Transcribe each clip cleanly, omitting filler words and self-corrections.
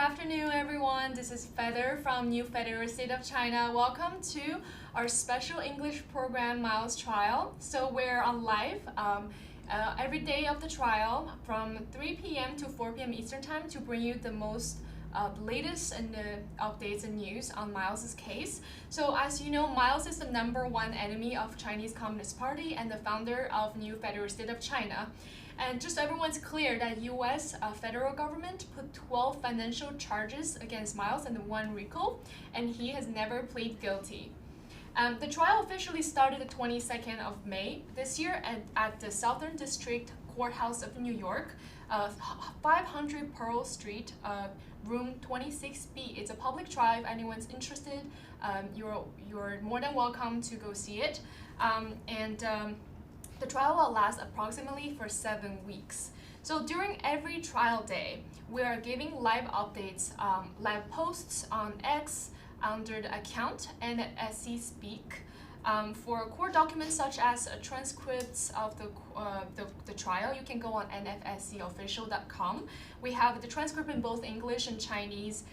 afternoon, everyone. This is Feather from New Federal State of China. Welcome to our special English program, Milestrial. So we're on live every day of the trial from 3 p.m. to 4 p.m. Eastern Time to bring you the most latest and updates and news on Miles's case. So as you know, Miles is the #1 enemy of Chinese Communist Party and the founder of New Federal State of China. And just so everyone's clear that U.S. Federal government put 12 financial charges against Miles and 1 RICO, and he has never pleaded guilty. The trial officially started the 22nd of May this year at the Southern District Courthouse of New York, 500 Pearl Street, room 26B. It's a public trial. If anyone's interested, you're more than welcome to go see it. The trial will last approximately for 7 weeks. So during every trial day, we are giving live updates, live posts on X under the account NFSC Speak. For core documents such as transcripts of the trial, you can go on nfscofficial.com. We have the transcript in both English and Chinese.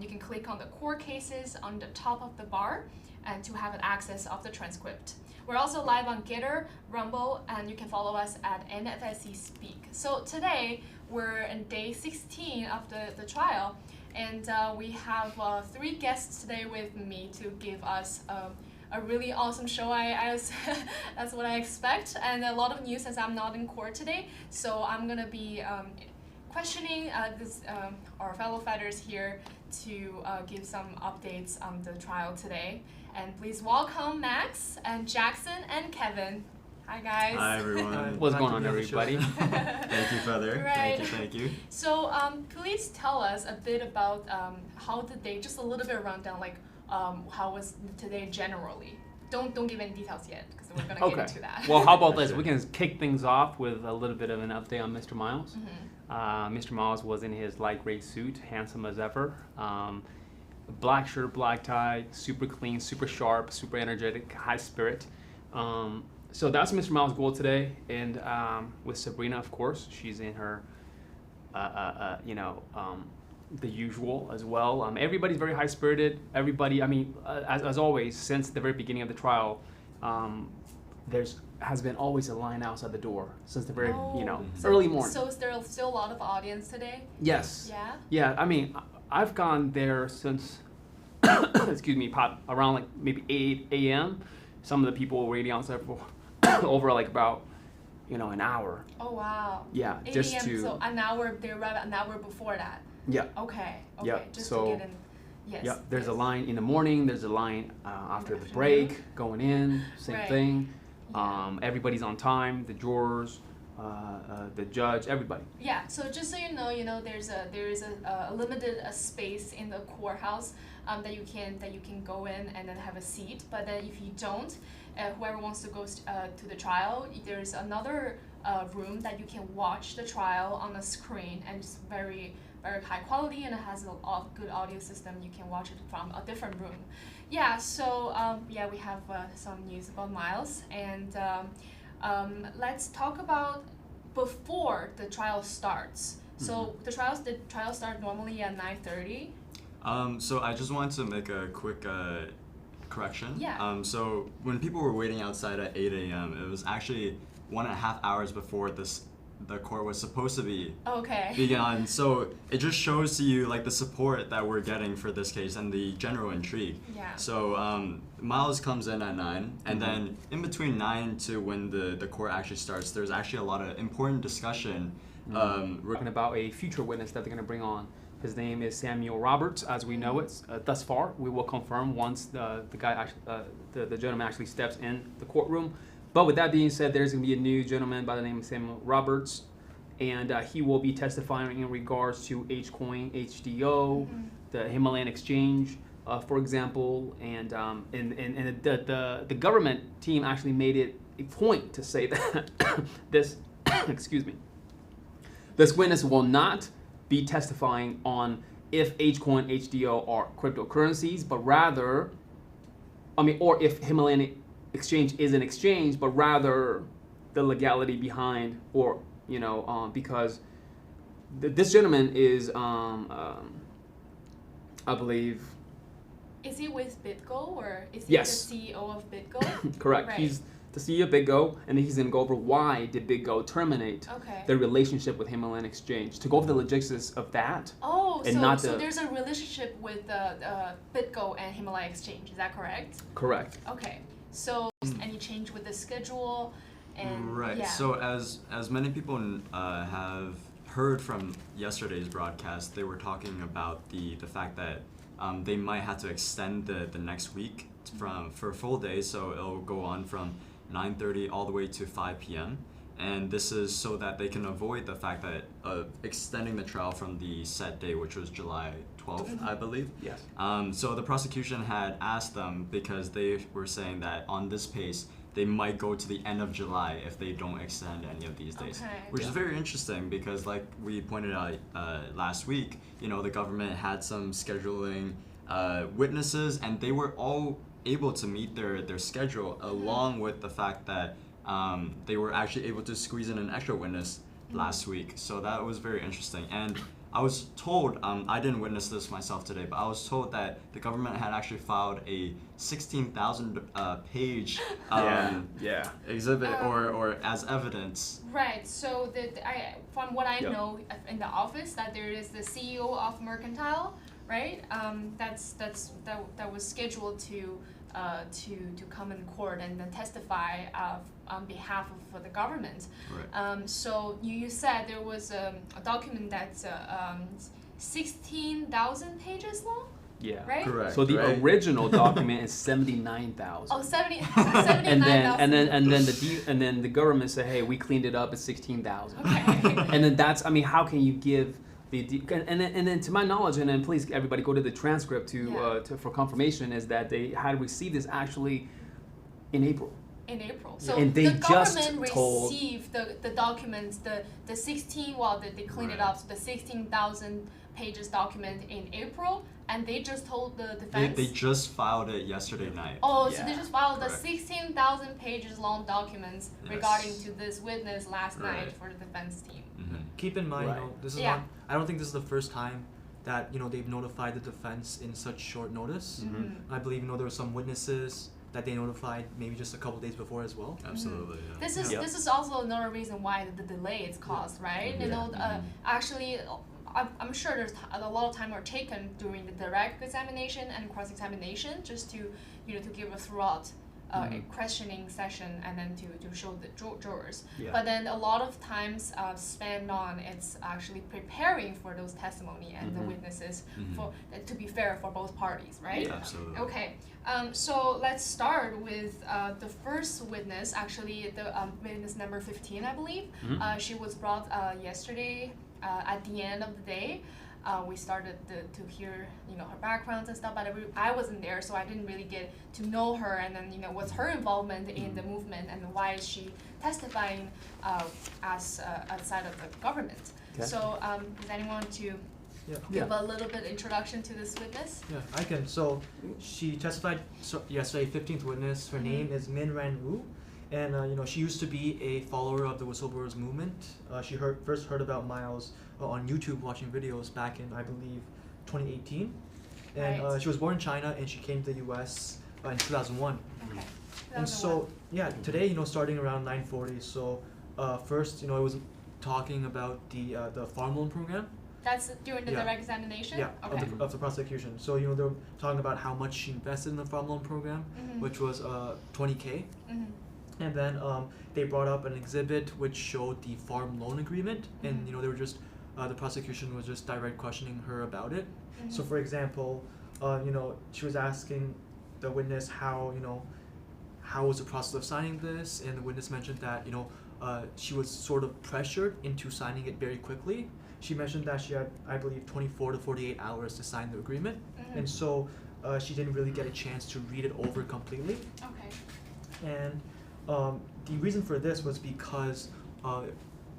You can click on the core cases on the top of the bar and to have an access of the transcript. We're also live on Gitter, Rumble, and you can follow us at NFSC Speak. So today, we're in day 16 of the trial, and we have 3 guests today with me to give us a really awesome show. That's what I expect, and a lot of news as I'm not in court today, so I'm gonna be questioning our fellow fighters here to give some updates on the trial today. And please welcome Max and Jackson and Kevin. Hi guys. Hi everyone. What's going on, everybody? Thank you, Feather. Right. Thank you. So please tell us a bit about how the day, just a little bit rundown, like how was today generally. Don't give any details yet, because we're gonna get into that. Well, how about this? We can kick things off with a little bit of an update on Mr. Miles. Mm-hmm. Mr. Miles was in his light gray suit, handsome as ever. Black shirt, black tie, super clean, super sharp, super energetic, high spirit. So that's Mr. Miles' goal today, and with Sabrina, of course, she's in her, the usual as well. Everybody's very high spirited. Everybody, as always, since the very beginning of the trial, has been always a line outside the door since the very, early morning. So is there still a lot of audience today? Yes. Yeah? Yeah, I've gone there since, around like maybe 8 a.m. Some of the people were waiting outside for over like about, an hour. Oh, wow. Yeah, 8 just a.m., to... so an hour, they arrived an hour before that. Yeah. Okay, Yeah, just so, to get in. Yes. Yeah, there's a line in the morning, there's a line after the break, going in, same Right. thing. Yeah. Everybody's on time, the jurors, the judge, everybody. Yeah, so just so you know, there is a limited space in the courthouse that you can go in and then have a seat. But then if you don't, whoever wants to go to the trial, there's another room that you can watch the trial on a screen, and it's very very high quality, and it has a good audio system. You can watch it from a different room. Yeah, so we have some news about Miles, and let's talk about before the trial starts. So the trial starts normally at 9:30. So I just wanted to make a quick correction. Yeah. So when people were waiting outside at 8 a.m., it was actually 1.5 hours before the court was supposed to be begun. So it just shows to you like the support that we're getting for this case and the general intrigue. Yeah. So Miles comes in at 9, and then in between 9 to when the court actually starts, there's actually a lot of important discussion. We're talking about a future witness that they're going to bring on. His name is Samuel Roberts, as we know it thus far. We will confirm once the gentleman actually steps in the courtroom. But with that being said, there's going to be a new gentleman by the name of Samuel Roberts, and he will be testifying in regards to H-Coin, HDO, the Himalayan exchange, for example, and the government team actually made it a point to say that this witness will not be testifying on if H-Coin, HDO are cryptocurrencies, but rather, or if Himalayan exchange is an exchange, but rather the legality behind, or because this gentleman is I believe. Is he with BitGo or is he Yes. the CEO of BitGo? Correct. Right. He's the CEO of BitGo, and he's going to go over why did BitGo terminate their relationship with Himalayan Exchange, to go over the logistics of that. Oh, and so there's a relationship with BitGo and Himalaya Exchange. Is that correct? Correct. Okay. So any change with the schedule? And right. Yeah. So as many people have heard from yesterday's broadcast, they were talking about the fact that they might have to extend the next week for a full day, so it'll go on from 9:30 all the way to 5 p.m. And this is so that they can avoid the fact that extending the trial from the set day, which was July 12th, I believe. Yes. So the prosecution had asked them, because they were saying that on this pace, they might go to the end of July if they don't extend any of these days. Which is very interesting because, like we pointed out last week, the government had some scheduling witnesses, and they were all able to meet their schedule, along with the fact that they were actually able to squeeze in an extra witness last week. So that was very interesting. And I was told, I didn't witness this myself today, but I was told that the government had actually filed a 16,000 page exhibit or as evidence. Right. So from what I know in the office, that there is the CEO of Mercantile, right? That was scheduled to come in court and then testify on behalf of the government. Right. So you said there was a document that's 16,000 pages long? Yeah. Right? Correct. So the original document is 79,000. Oh, 79,000. and then the government said, hey, we cleaned it up at 16,000. Okay. And then how can you give and then to my knowledge, and then please everybody go to the transcript for confirmation, is that they had received this actually in April. In April. So and they the just government received the documents, the 16, they cleaned it up, so the 16,000 pages document in April, and they just told the defense. They just filed it yesterday night. Oh, so they just filed the 16,000 pages long documents regarding to this witness last night for the defense team. Mm-hmm. Keep in mind, this is not. I don't think this is the first time that they've notified the defense in such short notice. Mm-hmm. I believe there were some witnesses that they notified maybe just a couple days before as well. Absolutely. Yeah. This is also another reason why the delay is caused, right? Actually, I'm sure there's a lot of time are taken during the direct examination and cross-examination just to give a throughout a questioning session and then to show the jurors. But then a lot of times spent on it's actually preparing for those testimony and the witnesses for to be fair for both parties, right? Yeah, absolutely. Okay. So let's start with the first witness, actually the witness number 15, I believe. She was brought yesterday at the end of the day. We started to hear her backgrounds and stuff, but I wasn't there, so I didn't really get to know her, and then what's her involvement in the movement and why is she testifying as outside of the government. Okay. So does anyone want to give a little bit introduction to this witness? Yeah, I can. So she testified yesterday, 15th witness. Her name is Min Ran Wu. And she used to be a follower of the whistleblowers movement. She first heard about Miles on YouTube watching videos back in, I believe, 2018. And she was born in China, and she came to the U.S. In 2001. Okay. And so, today, starting around 9:40. So first, it was talking about the farm loan program. That's during the direct examination? Yeah, okay. of the prosecution. So, they're talking about how much she invested in the farm loan program, which was $20K. And then they brought up an exhibit which showed the farm loan agreement, and they were just the prosecution was just direct questioning her about it. So, for example, she was asking the witness how was the process of signing this, and the witness mentioned that she was sort of pressured into signing it very quickly. She mentioned that she had, I believe, 24 to 48 hours to sign the agreement, and so she didn't really get a chance to read it over completely. Okay. And the reason for this was because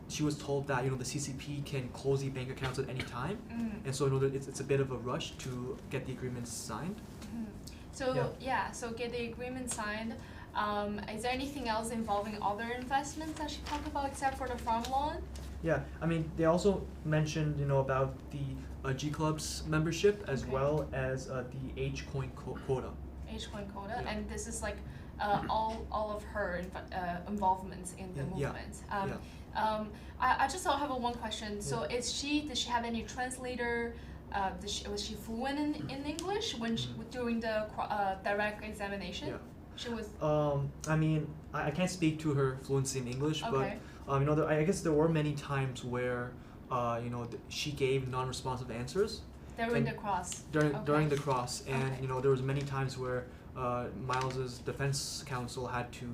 she was told that the CCP can close the bank accounts at any time, and so it's a bit of a rush to get the agreement signed. So so get the agreement signed. Is there anything else involving other investments that she talked about except for the farm loan? Yeah, I mean, they also mentioned, about the G Club's membership as well as the H coin quota. H coin quota, Yeah. and this is like all of her involvements in the movement. I just have one question. So, does she have any translator? Was she fluent in English during the direct examination? Yeah. She was. I mean, I can't speak to her fluency in English, but I guess there were many times where, she gave non-responsive answers. During the cross. During the cross, and there was many times where Miles's defense counsel had to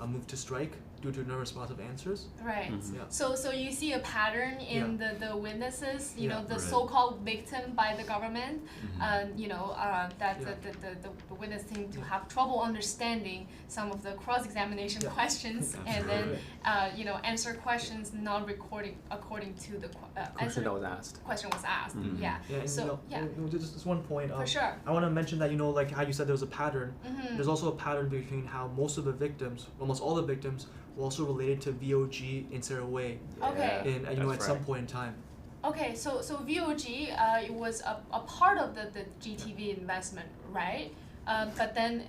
move to strike due to non-responsive answers. Right. Mm-hmm. Yeah. So you see a pattern in the witnesses, the Right. so-called victim by the government, Mm-hmm. that the witness seem to have trouble understanding some of the cross-examination questions, and then answer questions not according to the question that was asked. Question was asked. Mm-hmm. Yeah. Yeah, and So just one point. for sure. I want to mention that like how you said there was a pattern. Mm-hmm. There's also a pattern between how most of the victims, almost all the victims, were also related to VOG in Sarah Way. Okay. In at some point in time. Okay, so VOG it was a part of the GTV investment, right? But then,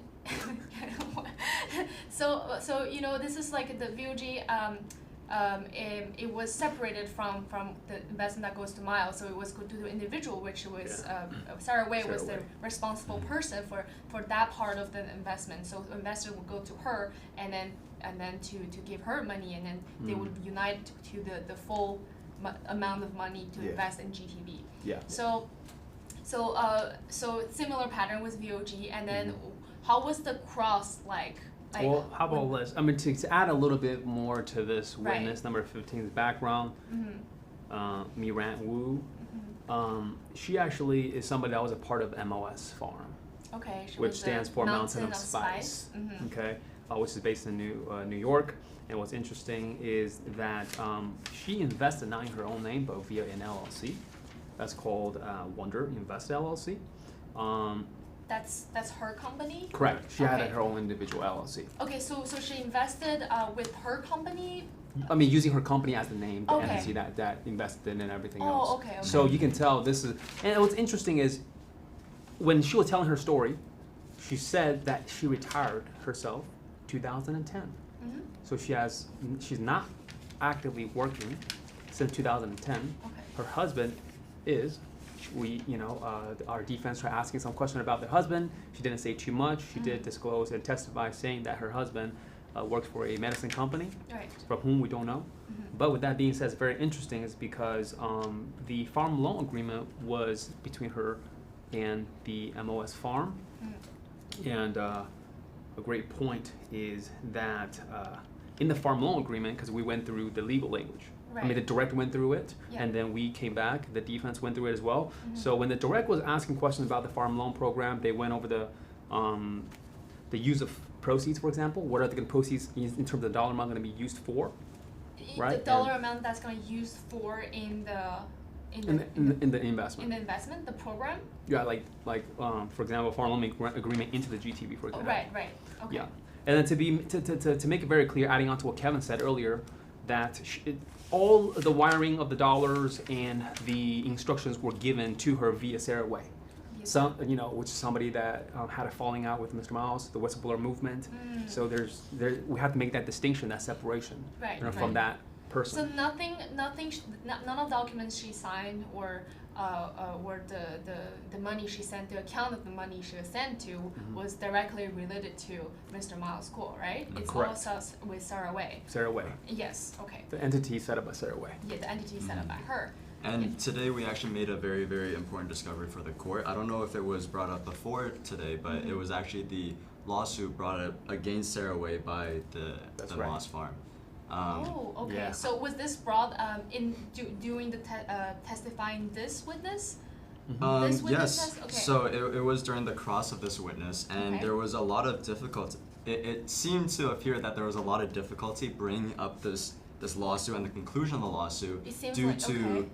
so this is like the VOG. It was separated from the investment that goes to Miles, so it was go to the individual, which was Sarah Way was the responsible person for that part of the investment. So the investor would go to her, and then to give her money, and then they would unite to the full amount of money to invest in GTV. Yeah. So similar pattern with VOG, and then how was the cross like? Well, how about this? I mean, to add a little bit more to this witness number 15's background, Miran Wu, she actually is somebody that was a part of MOS Farm. Okay. Which stands for Mountain of Spice. Okay, which is based in New York. And what's interesting is that she invested not in her own name, but via an LLC. That's called Wonder Invest LLC. That's her company? Correct. She had her own individual LLC. Okay, so she invested with her company? I mean, using her company as the name, the entity that invested in and everything else. Oh, okay. So you can tell this is, and what's interesting is, when she was telling her story, she said that she retired herself 2010. So she's not actively working since 2010. Okay. Her husband is. Our defense tried asking some question about the husband. She didn't say too much. She did disclose and testify saying that her husband works for a medicine company, from whom we don't know. But with that being said, it's very interesting is because the farm loan agreement was between her and the MOS farm. And a great point is that in the farm loan agreement, because we went through the legal language, I mean, the direct went through it, and then we came back. The defense went through it as well. So when the direct was asking questions about the farm loan program, they went over the use of proceeds, for example. What are the proceeds in terms of the dollar amount going to be used for? Right. The dollar amount that's going to be used for in the investment. In the investment, the program. Yeah, like for example, farm loan agreement into the GTV, for example. Right. Okay. Yeah, and then to make it very clear, adding on to what Kevin said earlier, that all the wiring of the dollars and the instructions were given to her via Sarah Way. Some, which is somebody that had a falling out with Mr. Miles, the whistleblower movement. So we have to make that distinction, that separation from that person. So none of the documents she signed or the money she sent, the account of the money she was sent to was directly related to Mr. Miles' school, right? It's Correct. all with Sarah Way. Sarah Way. Yes. Okay. The entity set up by Sarah Way. Yeah, the entity set up by her. And today we actually made a very, very important discovery for the court. I don't know if it was brought up before today, but it was actually the lawsuit brought up against Sarah Way by the Moss Farm. Okay. Yeah. So was this brought during the testifying this witness? This witness yes. Okay. So it was during the cross of this witness, and there was a lot of difficulty. It seemed to appear that there was a lot of difficulty bringing up this lawsuit and the conclusion of the lawsuit due to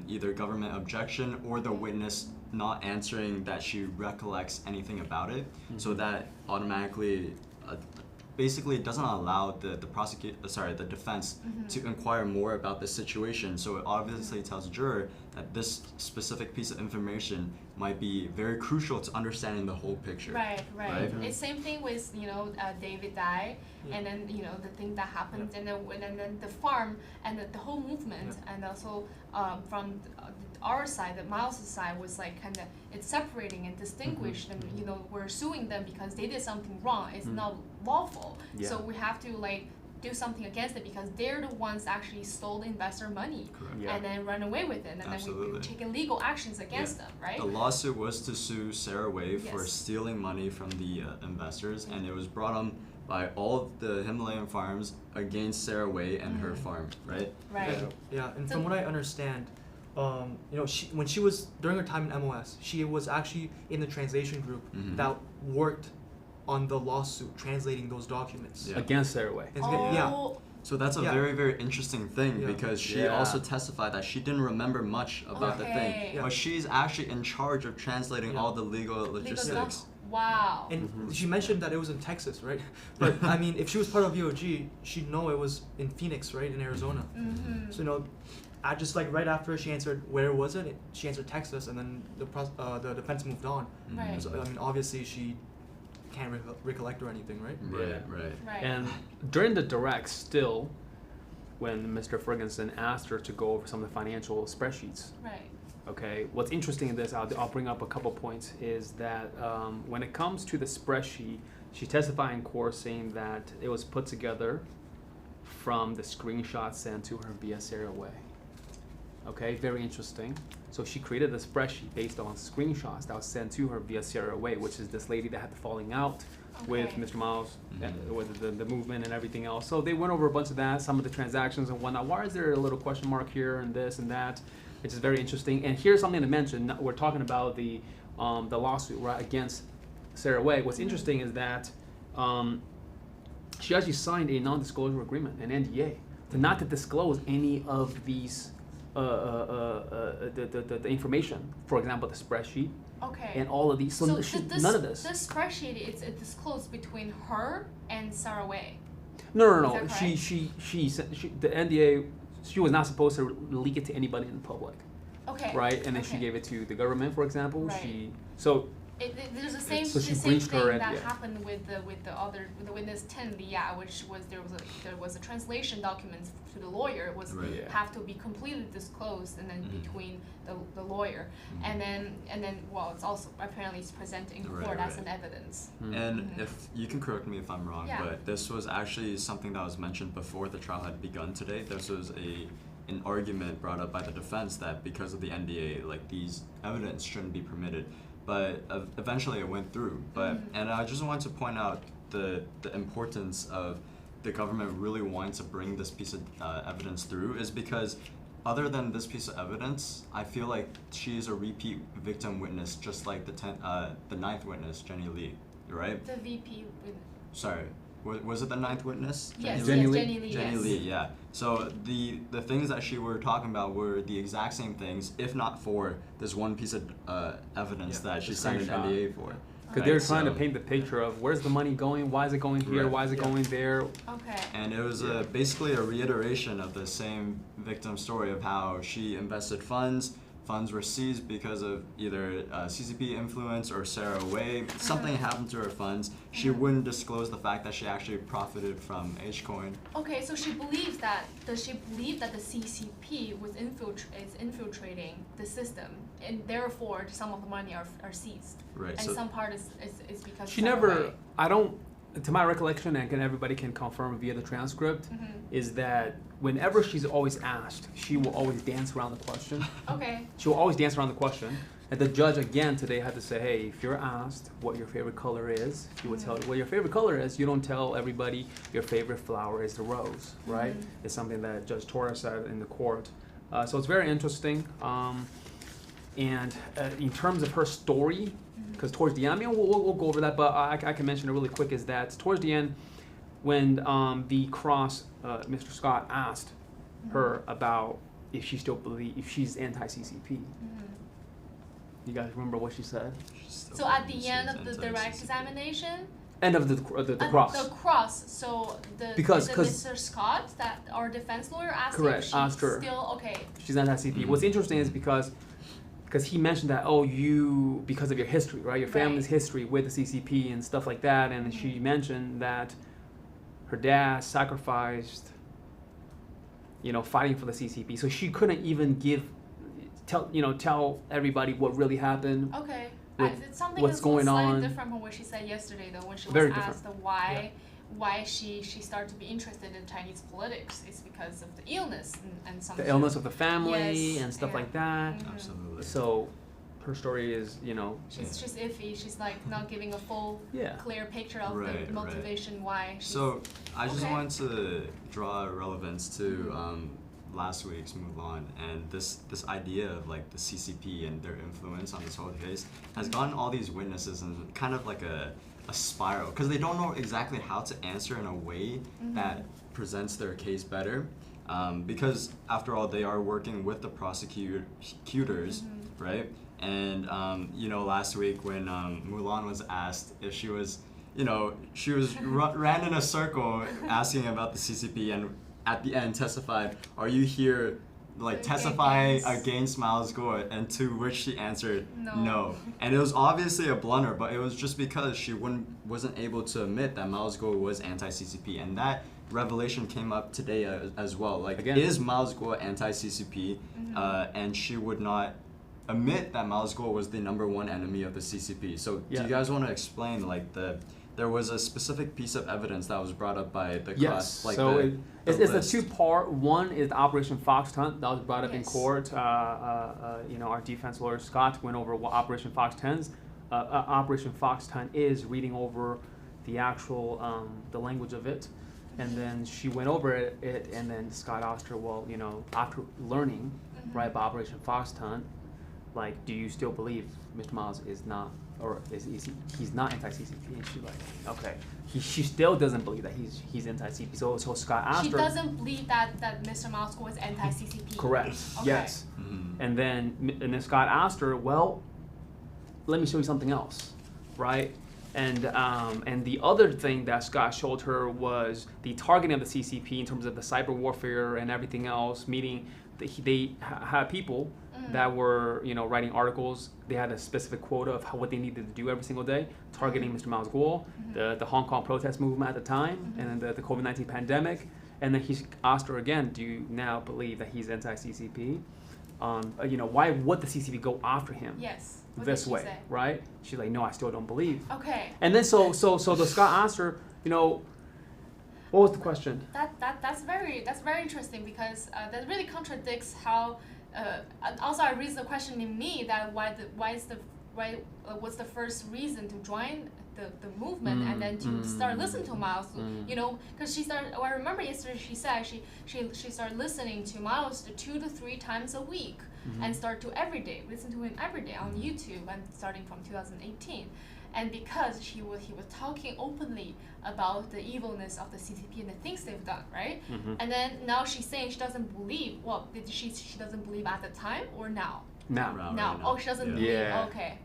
either government objection or the witness not answering that she recollects anything about it. So that automatically basically doesn't allow the defense to inquire more about the situation. So it obviously tells the juror that this specific piece of information might be very crucial to understanding the whole picture. Right. It's same thing with David died, and then the thing that happened, and then the farm and the whole movement, and also from our side, the Miles' side was like kind of it's separating and distinguished, and we're suing them because they did something wrong. It's not lawful, so we have to like do something against it because they're the ones that actually stole the investor money and then run away with it, and then we were taking legal actions against them, right? The lawsuit was to sue Sarah Wei for stealing money from the investors, and it was brought on by all of the Himalayan farms against Sarah Wei and her farm, right? Right. Yeah, and from what I understand, when she was during her time in MOS, she was actually in the translation group that worked on the lawsuit, translating those documents against Sarah Wei. So that's a very, very interesting thing because she also testified that she didn't remember much about the thing, but she's actually in charge of translating all the legal logistics. Wow. And she mentioned that it was in Texas, right? But I mean, if she was part of VOG, she'd know it was in Phoenix, right, in Arizona. So I just like right after she answered where was it, she answered Texas, and then the defense moved on. Right. So I mean, obviously she can't recollect or anything, right? Right. And during the direct, still, when Mr. Ferguson asked her to go over some of the financial spreadsheets. Right. Okay. What's interesting in this, I'll bring up a couple points, is that when it comes to the spreadsheet, she testified in court saying that it was put together from the screenshots sent to her via Sarah Wei. Okay, very interesting. So she created a spreadsheet based on screenshots that was sent to her via Sarah Wei, which is this lady that had the falling out with Mr. Miles, with the movement and everything else. So they went over a bunch of that, some of the transactions and whatnot. Why is there a little question mark here and this and that? Which is very interesting. And here's something to mention. We're talking about the lawsuit right against Sarah Wei. What's interesting is that she actually signed a non-disclosure agreement, an NDA, not to disclose any of these the information. For example, the spreadsheet. Okay. And all of these. So none of this. This spreadsheet it's disclosed between her and Sarah Wei. No. She the NDA. She was not supposed to leak it to anybody in the public. Okay. Right, and then she gave it to the government, for example. Right. There's the same thing that happened with the witness 10, which was there was a translation document to the lawyer have to be completely disclosed and then between the lawyer and then it's also apparently it's presented in court as an evidence. And if you can correct me if I'm wrong, but this was actually something that was mentioned before the trial had begun today. This was an argument brought up by the defense that because of the NDA, like these evidence shouldn't be permitted. But eventually it went through. And I just want to point out the importance of the government really wanting to bring this piece of evidence through is because other than this piece of evidence, I feel like she is a repeat victim witness, just like the ninth witness, Jenny Lee, right? The VP witness. Sorry. Was it the ninth witness? Yes, Jenny Lee. Yeah. So the things that she were talking about were the exact same things, if not for this one piece of evidence that she signed an NDA for. Because they were trying to paint the picture of where's the money going, why is it going here, why is it going there. Okay. And it was basically a reiteration of the same victim story of how she invested funds. Funds were seized because of either CCP influence or Sarah Wei. Something happened to her funds. She wouldn't disclose the fact that she actually profited from H-Coin. Okay, so she believes that. Does she believe that the CCP is infiltrating the system, and therefore some of the money are seized? Right. And some part is because she never. I don't. To my recollection, and everybody can confirm via the transcript, is that whenever she's always asked, she will always dance around the question. Okay. She will always dance around the question. And the judge, again, today had to say, hey, if you're asked what your favorite color is, you would tell what your favorite color is. You don't tell everybody your favorite flower is the rose, right? It's something that Judge Torres said in the court. So it's very interesting. And in terms of her story, because towards the end, we'll go over that, but I can mention it really quick, is that towards the end, when the cross, Mr. Scott asked her about if she still believes, if she's anti-CCP. You guys remember what she said? So at the end of the direct examination, End of the cross. The cross. So because Mr. Scott, that our defense lawyer, asked correct, if she's asked her. Still okay. She's anti-CCP. What's interesting is because he mentioned that you because of your history, right? Your family's history with the CCP and stuff like that, and she mentioned that her dad sacrificed, fighting for the CCP, so she couldn't even tell everybody what really happened. Okay. It's something what's that's going slightly on. different from what she said yesterday, though, when she was Very asked why she started to be interested in Chinese politics. It's because of the illness and something. The illness of the family and stuff like that. Mm-hmm. Absolutely. So her story is, She's iffy. She's like not giving a full, clear picture of the motivation why. So I just wanted to draw relevance to last week's Mulan, and this idea of like the CCP and their influence on this whole case has gotten all these witnesses in kind of like a spiral, because they don't know exactly how to answer in a way that presents their case better, because after all they are working with the prosecutors, right? And last week when Mulan was asked if she was ran in a circle asking about the CCP, and at the end testified, "Are you here testifying against Miles Gore?" And to which she answered no. And it was obviously a blunder, but it was just because she wasn't able to admit that Miles Gore was anti-CCP, and that revelation came up today as well. Like, again, is Miles Gore anti-CCP? And she would not admit that Miles Gore was the #1 enemy of the CCP. So do you guys want to explain there was a specific piece of evidence that was brought up by the class. It's a two-part. One is the Operation Fox Hunt that was brought up in court. Our defense lawyer Scott went over what Operation Fox Hunt is, reading over the actual the language of it, and then she went over it, and then Scott asked her, well, after learning about Operation Fox Hunt, do you still believe Mr. Miles is not? Or he's not anti-CCP? And she's like, okay. She still doesn't believe that he's anti-CCP. So Scott asked her. She doesn't believe that Mr. Miles was anti-CCP. Correct. Okay. Yes. And then Scott asked her, well, let me show you something else, right? And the other thing that Scott showed her was the targeting of the CCP in terms of the cyber warfare and everything else. Meaning, they had people that were, writing articles. They had a specific quota of what they needed to do every single day, targeting Mr. Miles Gore, the Hong Kong protest movement at the time, and then the COVID-19 pandemic. And then he asked her again, do you now believe that he's anti-CCP? Why would the CCP go after him? Yes. This way, right? She's like, no, I still don't believe. Okay. And then so the Scott asked her, what was the question? That's very interesting, because that really contradicts how. Also, I raised the question in me that what's the first reason to join the movement and then to start listening to Miles, because she started. I remember yesterday she said she started listening to Miles 2 to 3 times a week and listen to him every day on YouTube, and starting from 2018. And because he was talking openly about the evilness of the CCP and the things they've done, right? And then now she's saying she doesn't believe. Well, she doesn't believe at the time or now? Now. Oh, she doesn't believe. Yeah. Okay.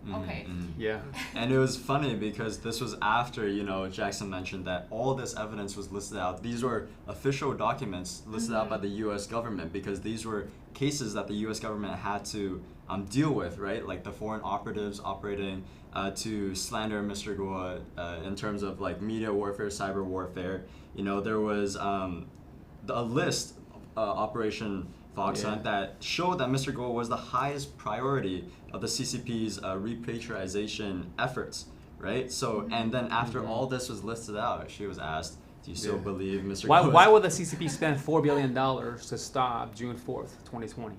Yeah. And it was funny because this was after, Jackson mentioned that all this evidence was listed out. These were official documents listed out by the U.S. government, because these were cases that the U.S. government had to deal with, right? Like the foreign operatives operating to slander Mr. Gore in terms of media warfare, cyber warfare. There was a list, Operation Fox Hunt, that showed that Mr. Gore was the highest priority of the CCP's repatriation efforts, right? So, and then after all this was listed out, she was asked, do you still believe Mr. Gore? Why would the CCP spend $4 billion to stop June 4th, 2020?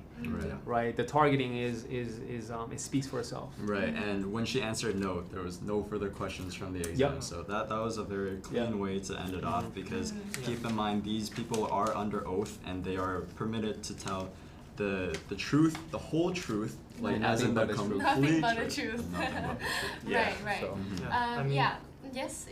Right. The targeting is it speaks for itself. Right. And when she answered no, there was no further questions from the exam. So that was a very clean way to end it off, because keep in mind, these people are under oath and they are permitted to tell the truth, the whole truth, as in the complete nothing but the truth. Right. So, Yes.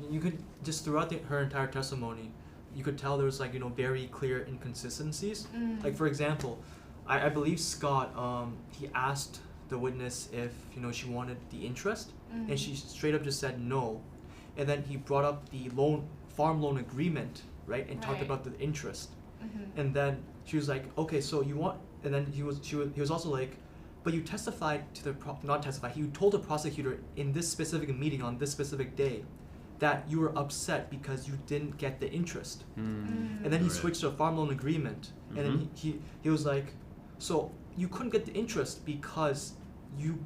You could just throughout her entire testimony, you could tell there was very clear inconsistencies. Like, for example, I believe Scott he asked the witness if she wanted the interest, and she straight up just said no. and then he brought up the farm loan agreement, right, and talked about the interest. And then she was like, okay, so you want, and then he was also like, but you testified to the not testified. He told the prosecutor in this specific meeting on this specific day that you were upset because you didn't get the interest. And then he switched to a farm loan agreement, and then he was like, so you couldn't get the interest because you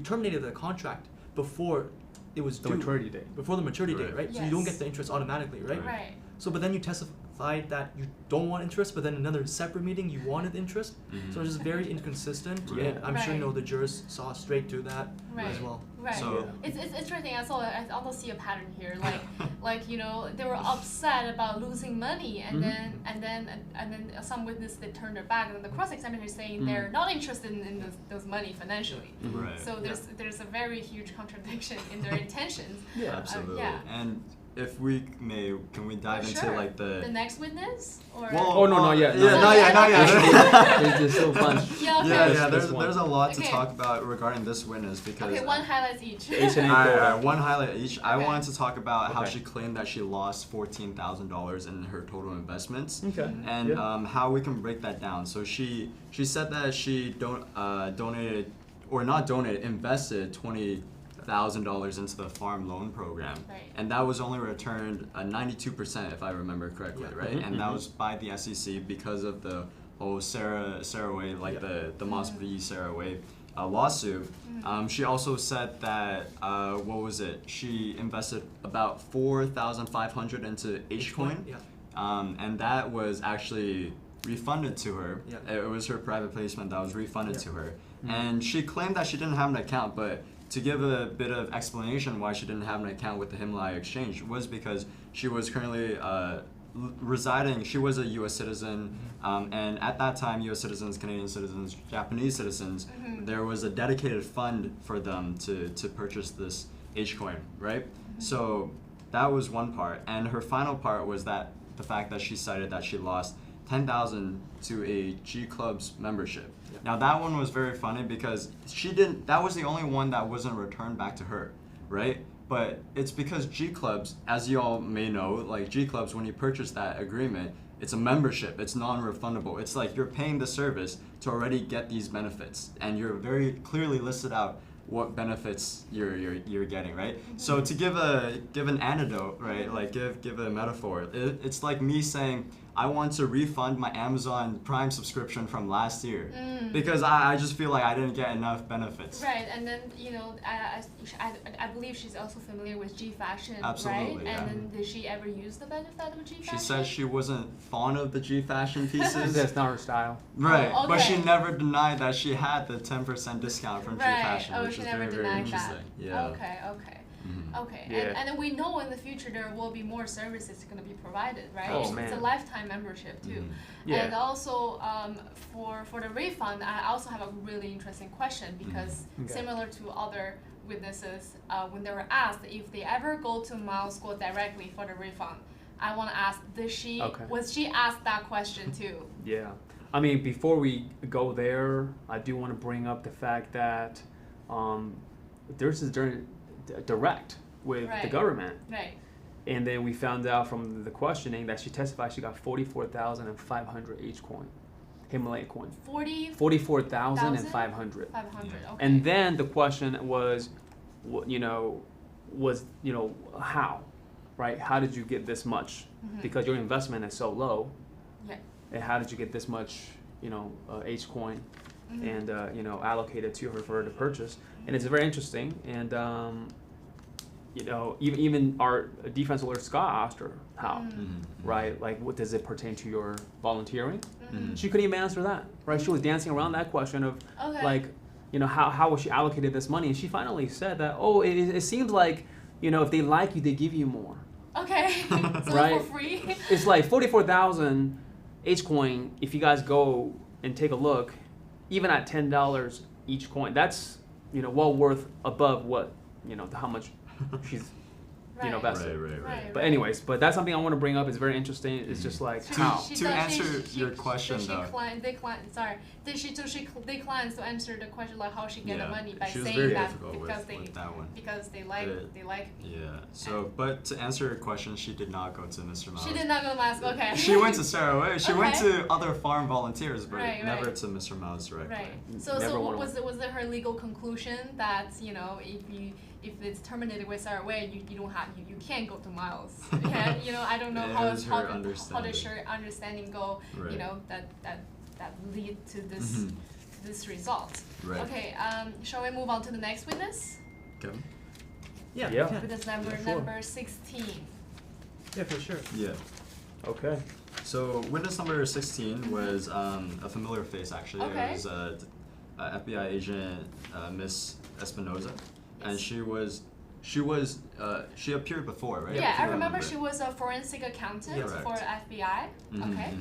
terminated the contract before it was due. Maturity date. Before the maturity date, right? Yes. So you don't get the interest automatically, right? Right. So, but then you testified that you don't want interest, but then another separate meeting you wanted interest. So it's just very inconsistent, and I'm sure the jurors saw straight through that as well. Right. So it's interesting. I almost see a pattern here. Like they were upset about losing money, and then some witnesses they turned their back, and then the cross-examiner is saying they're not interested in those money financially. Right. So there's a very huge contradiction in their intentions. Absolutely. And if we may, can we dive into like the next witness? Or no, not yet. Not yet. There's still a bunch. There's a lot to talk about regarding this witness because one highlight each. One highlight each. I wanted to talk about how she claimed that she lost $14,000 in her total investments, and how we can break that down. So she said that she invested $20,000 into the farm loan program, and that was only returned 92% if I remember correctly, right? And that was by the SEC because of the whole Sarah Way, like the Moss v. Sarah Way lawsuit. She also said that she invested about 4,500 into H-Coin, and that was actually refunded to her. It was her private placement that was refunded to her, and she claimed that she didn't have an account, but to give a bit of explanation why she didn't have an account with the Himalaya Exchange was because she was currently residing, she was a U.S. citizen, and at that time, U.S. citizens, Canadian citizens, Japanese citizens, there was a dedicated fund for them to purchase this H-Coin, right? So that was one part, and her final part was that the fact that she cited that she lost $10,000 to a G Club's membership. Now that one was very funny because that was the only one that wasn't returned back to her, right? But it's because G Clubs, as you all may know, like G Clubs, when you purchase that agreement, it's a membership, it's non-refundable. It's like you're paying the service to already get these benefits, and you're very clearly listed out what benefits you're getting, right? So to give an anecdote, right? Like give a metaphor. It's like me saying, I want to refund my Amazon Prime subscription from last year because I just feel like I didn't get enough benefits. Right, and then I believe she's also familiar with G Fashion, Absolutely, right? And then did she ever use the benefit of G Fashion? She said she wasn't fond of the G Fashion pieces. That's not her style. Right, but she never denied that she had the 10% discount from G Fashion, which is very, very interesting. Yeah. Okay, and then we know in the future there will be more services going to be provided, right? It's a lifetime membership too. And also for the refund, I also have a really interesting question because similar to other witnesses, when they were asked if they ever go to Miles School directly for the refund, I want to ask, was she asked that question too? Yeah, I mean, before we go there, I do want to bring up the fact that there's this direct with the government. Right. And then we found out from the questioning that she testified she got 44,500 H-Coin, Himalaya coin. 44,500. 500, okay. And then the question was, how, right? How did you get this much? Because your investment is so low. Yeah. And how did you get this much, H-Coin and, allocated to her for her to purchase? And it's very interesting. And, even our defense lawyer Scott asked her how, right? Like, what does it pertain to your volunteering? She couldn't even answer that, right? She was dancing around that question of, how was she allocated this money? And she finally said that, it seems like, if they like you, they give you more. Okay, so right? For free? It's like 44,000 H-Coin. If you guys go and take a look, even at $10 each coin, that's well worth above what how much she's vested. Right. But anyways, but that's something I want to bring up. It's very interesting. It's just like how. To answer your question though. Did she decline to answer the question like how she get the money by she was saying very that difficult with that one. Because they like Yeah. So, but to answer your question, she did not go to Mr. Miles. She did not go to Miles. Okay. She went to Sarah Way. She went to other farm volunteers, but never to Mr. Miles directly. Right. So was it her legal conclusion that if it's terminated with Sarah Way, you can't go to Miles? Yeah. I don't know how does her understanding go? That lead to this result. Right. Okay. Shall we move on to the next witness? Kevin? Yeah. Witness number 16. Yeah, for sure. Yeah. Okay. So witness number 16 was a familiar face actually. Okay. It was FBI agent Miss Espinoza, and she appeared before, right? Yeah, I remember she was a forensic accountant for FBI. Okay.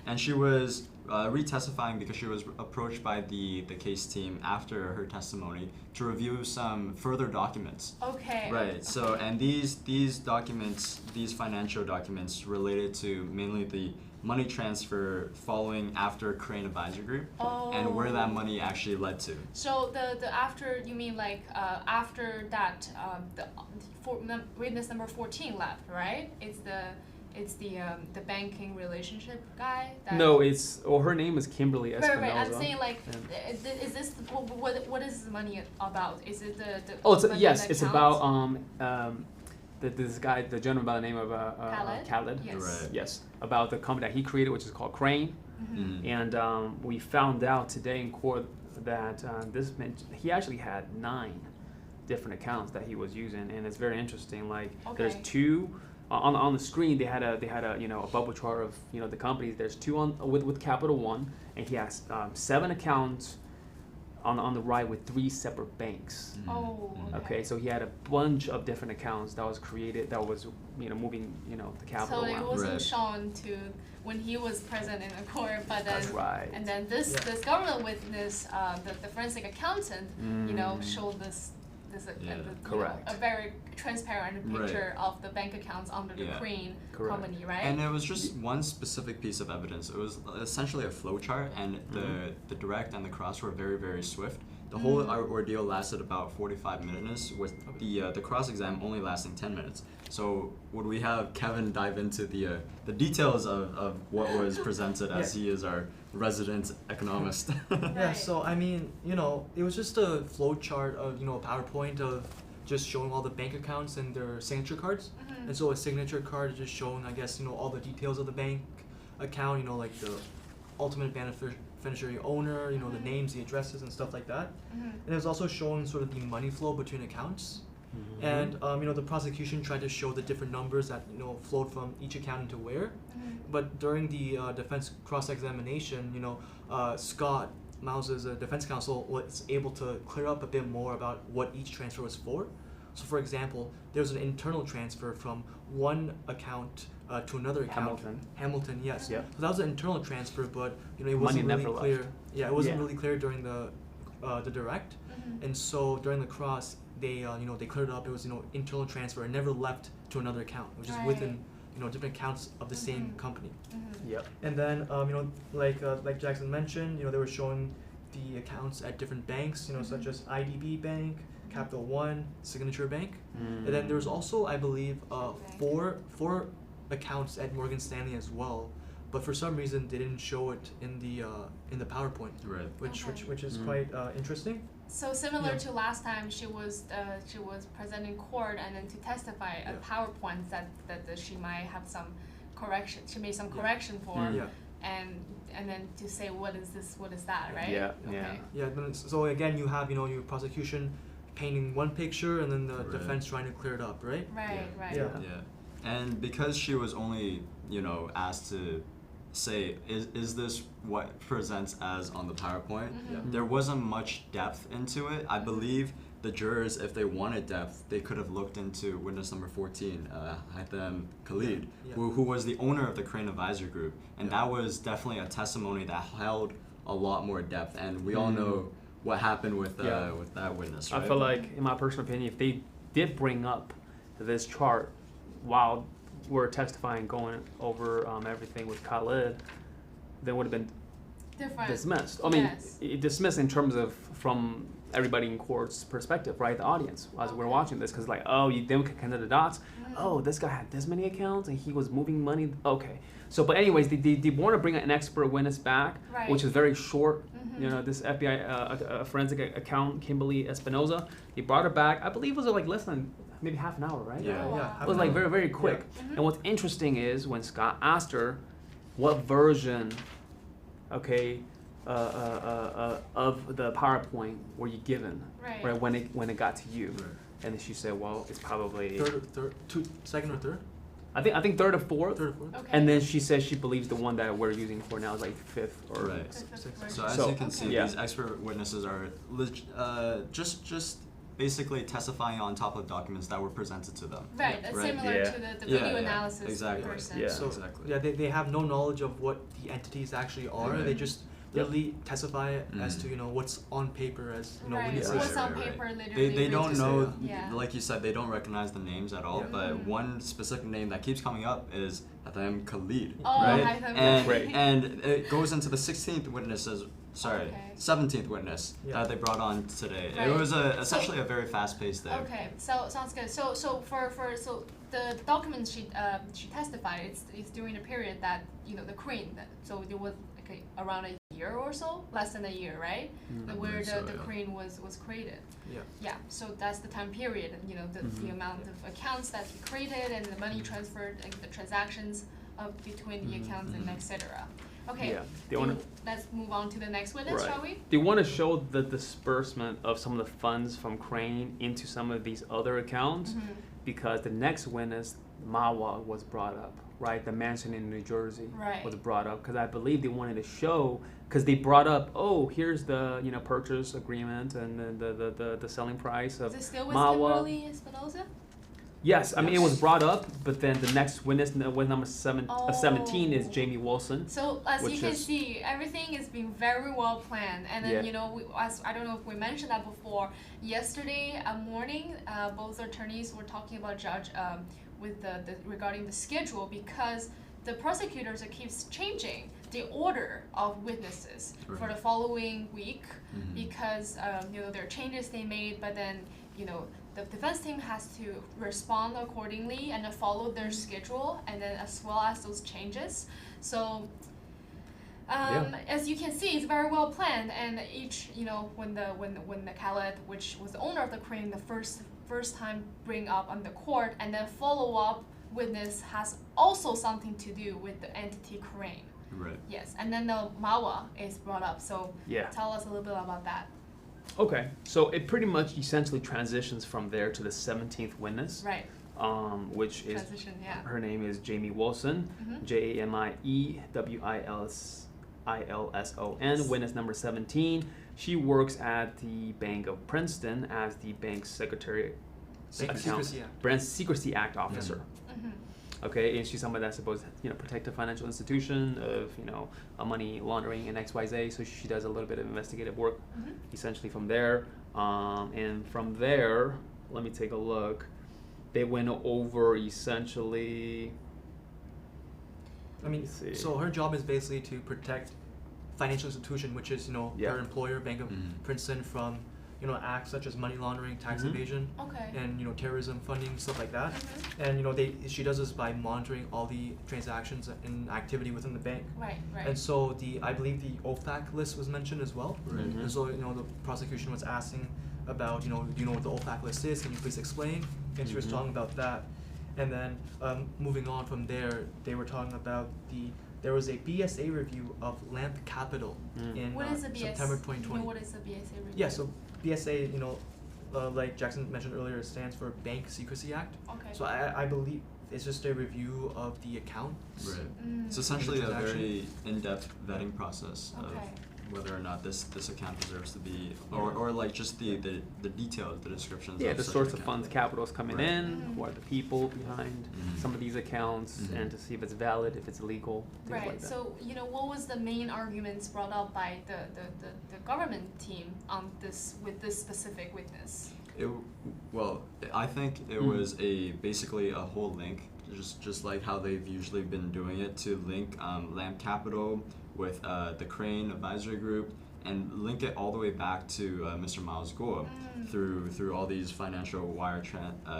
And she was retestifying because she was approached by the case team after her testimony to review some further documents. Okay. Right. Okay. So, and these documents, these financial documents related to mainly the money transfer following after Crane Advisory Group and where that money actually led to. So the after, you mean like after that witness number 14 left, right? It's the banking relationship guy. No, her name is Kimberly Espinoza. Right. I'm saying like, is this what is the money about? Is it the? It's about this guy, the gentleman by the name of Khaled. Yes. Right. Yes, about the company that he created, which is called Crane. And we found out today in court that he actually had 9 different accounts that he was using, and it's very interesting. Like there's 2. On the screen, they had a a bubble chart of the companies. There's 2 with Capital One, and he has 7 accounts on the right with 3 separate banks. Okay, so he had a bunch of different accounts that was created that was moving the capital. So it wasn't shown to when he was present in the court, but then that's right. And then this government witness, the forensic accountant, showed this. Correct. A very transparent picture of the bank accounts under the Crane company, right? And it was just one specific piece of evidence. It was essentially a flow chart, and the direct and the cross were very, very swift. The whole ordeal lasted about 45 minutes, with the cross exam only lasting 10 minutes. So would we have Kevin dive into the details of what was presented, as he is our resident economist? Yeah, so I mean, it was just a flow chart of, a PowerPoint of just showing all the bank accounts and their signature cards. And so a signature card is just showing, I guess, all the details of the bank account, like the ultimate beneficiary owner, the names, the addresses, and stuff like that. And it was also showing sort of the money flow between accounts. And the prosecution tried to show the different numbers that flowed from each account into where. But during the defense cross-examination, Scott Miles's defense counsel was able to clear up a bit more about what each transfer was for. So, for example, there was an internal transfer from one account to another account. Hamilton, yes. Yeah. So that was an internal transfer, but it wasn't really clear. Left. Yeah, it wasn't really clear during the direct, and so during the cross, they they cleared it up. It was internal transfer. It never left to another account, which is within different accounts of the same company. Yep. And then like Jackson mentioned, they were showing the accounts at different banks, such as IDB Bank, Capital One, Signature Bank, and then there was also, I believe, 4 accounts at Morgan Stanley as well. But for some reason, they didn't show it in the PowerPoint, which is quite interesting. So similar to last time, she was present in court and then to testify a PowerPoint that she might have some correction. She made some correction for, and then to say what is this, what is that, right? Yeah. So again, you have your prosecution painting one picture and then the defense trying to clear it up, right? Right. Yeah. And because she was only asked to say, is this what presents as on the PowerPoint? There wasn't much depth into it. I believe the jurors, if they wanted depth, they could have looked into witness number 14, Haitham Khalid, who was the owner of the Crane Advisory Group, and that was definitely a testimony that held a lot more depth, and we all know what happened with that witness, right? I feel like, in my personal opinion, if they did bring up this chart while we're testifying, going over everything with Khalid, they would have been dismissed. I mean, dismissed in terms of from everybody in court's perspective, right? The audience, as we're watching this, because like, oh, you then connect the dots. Oh, this guy had this many accounts and he was moving money. Okay. So, but anyways, they want to bring an expert witness back, which is very short. You know, this FBI forensic accountant, Kimberly Espinoza, they brought her back. I believe it was like less than maybe half an hour, right? Yeah. It was like very, very quick. And what's interesting is when Scott asked her, what version, of the PowerPoint were you given, right? When it got to you, and then she said, well, it's probably second or third. I think third or fourth. Third or fourth. Okay. And then she says she believes the one that we're using for now is like fifth or sixth. So as you can see, these expert witnesses are just basically testifying on top of documents that were presented to them. Right, that's similar to the video analysis person. Exactly. They have no knowledge of what the entities actually are. They just literally testify as to what's on paper as witnesses. What's on paper literally. They don't know, like you said, they don't recognize the names at all. But one specific name that keeps coming up is Hatham Khalid, right? And it goes into the 16th witnesses. 17th witness that they brought on today. It was essentially a very fast-paced day. Okay, so sounds good. So for the document she testified, it's during the period that the Queen. So it was like around a year or so, less than a year, right? Where the Queen was created. Yeah. So that's the time period. The amount of accounts that he created and the money transferred, and the transactions between the accounts and etc. Okay, let's move on to the next witness, shall we? They want to show the disbursement of some of the funds from Crane into some of these other accounts because the next witness, Mawa, was brought up, right? The mansion in New Jersey was brought up because I believe they wanted to show, because they brought up, oh, here's the purchase agreement and the selling price of Mawa. Is it still with Kimberly Espinoza? Yes, I mean, it was brought up, but then the next witness, with number 17, is Jamie Wilson. So as you can see, everything is being very well planned. And then, I don't know if we mentioned that before, yesterday morning, both attorneys were talking about Judge with regarding the schedule because the prosecutors keeps changing the order of witnesses for the following week because, there are changes they made, but then, the defense team has to respond accordingly and follow their schedule, and then as well as those changes. So, as you can see, it's very well planned. And each, when the Khalid, which was the owner of the Crane, the first time bring up on the court, and then follow up witness has also something to do with the entity Crane. Right. Yes, and then the Mawa is brought up. So, tell us a little bit about that. Okay, so it pretty much essentially transitions from there to the 17th witness, which is her name is Jamie Wilson, JamieWilson, witness number 17. She works at the Bank of Princeton as the bank's secretary, Brand Secrecy Act officer. Okay, and she's somebody that's supposed to protect a financial institution of money laundering and XYZ. So she does a little bit of investigative work, essentially from there. And from there, let me take a look. They went over essentially. So her job is basically to protect financial institution, which is her employer, Bank of Princeton, from acts such as money laundering, tax evasion, and terrorism funding, stuff like that. And she does this by monitoring all the transactions and activity within the bank. Right. And so I believe the OFAC list was mentioned as well. And so the prosecution was asking about do you know what the OFAC list is? Can you please explain? And she was talking about that. And then moving on from there, they were talking about there was a BSA review of Lamp Capital in September 2020. What is the BSA review? Yeah, so BSA, like Jackson mentioned earlier, stands for Bank Secrecy Act. Okay. So I believe it's just a review of the accounts. Right. It's essentially a very in-depth vetting process of whether or not this account deserves to be, or like just the details, the descriptions. Yeah, the source of funds, capital is coming in, who are the people behind some of these accounts, and to see if it's valid, if it's legal, things like that. So what was the main arguments brought up by the government team on with this specific witness? I think it was basically a whole link just like how they've usually been doing it, to link Lamp Capital with the Crane Advisory Group, and link it all the way back to Mr. Miles Guo through all these financial wire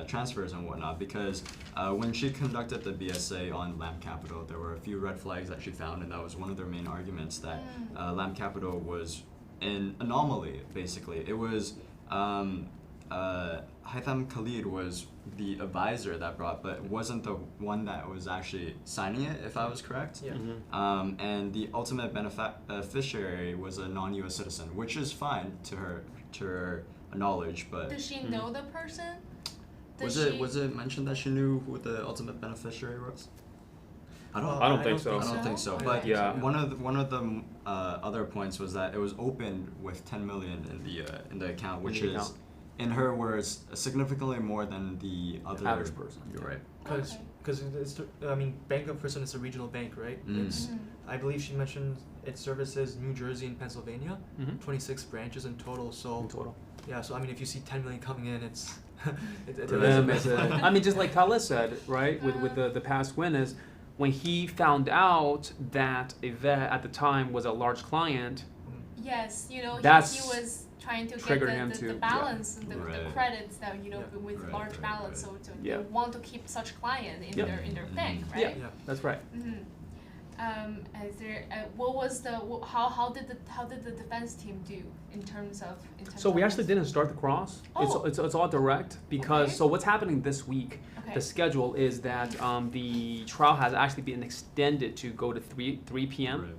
transfers and whatnot. Because when she conducted the BSA on Lamp Capital, there were a few red flags that she found, and that was one of their main arguments, that Lamp Capital was an anomaly. Basically, it was Haitham Khalid was the advisor that brought, but wasn't the one that was actually signing it, if I was correct. Yeah. And the ultimate beneficiary was a non-U.S. citizen, which is fine to her knowledge. But does she know the person? Was it mentioned that she knew who the ultimate beneficiary was? I don't think so. I don't think so. But yeah, one of the other points was that it was opened with 10 million in the account, which is, in her words, significantly more than the other average person. You're right. Because Bank of Prison is a regional bank, right? It's, I believe she mentioned it services New Jersey and Pennsylvania, 26 branches in total. So yeah, so if you see 10 million coming in, it's to them, just like Khaled said, right? With the past witness, when he found out that Yvette at the time was a large client. Yes, he was trying to trigger get the balance, the credits that with large balance, so they want to keep such client in their bank, right? Yeah, that's right. Is there how did the defense team do in terms of? So we actually didn't start the cross. It's all direct, because so what's happening this week? The schedule is that the trial has actually been extended to go to 3 p.m. Right.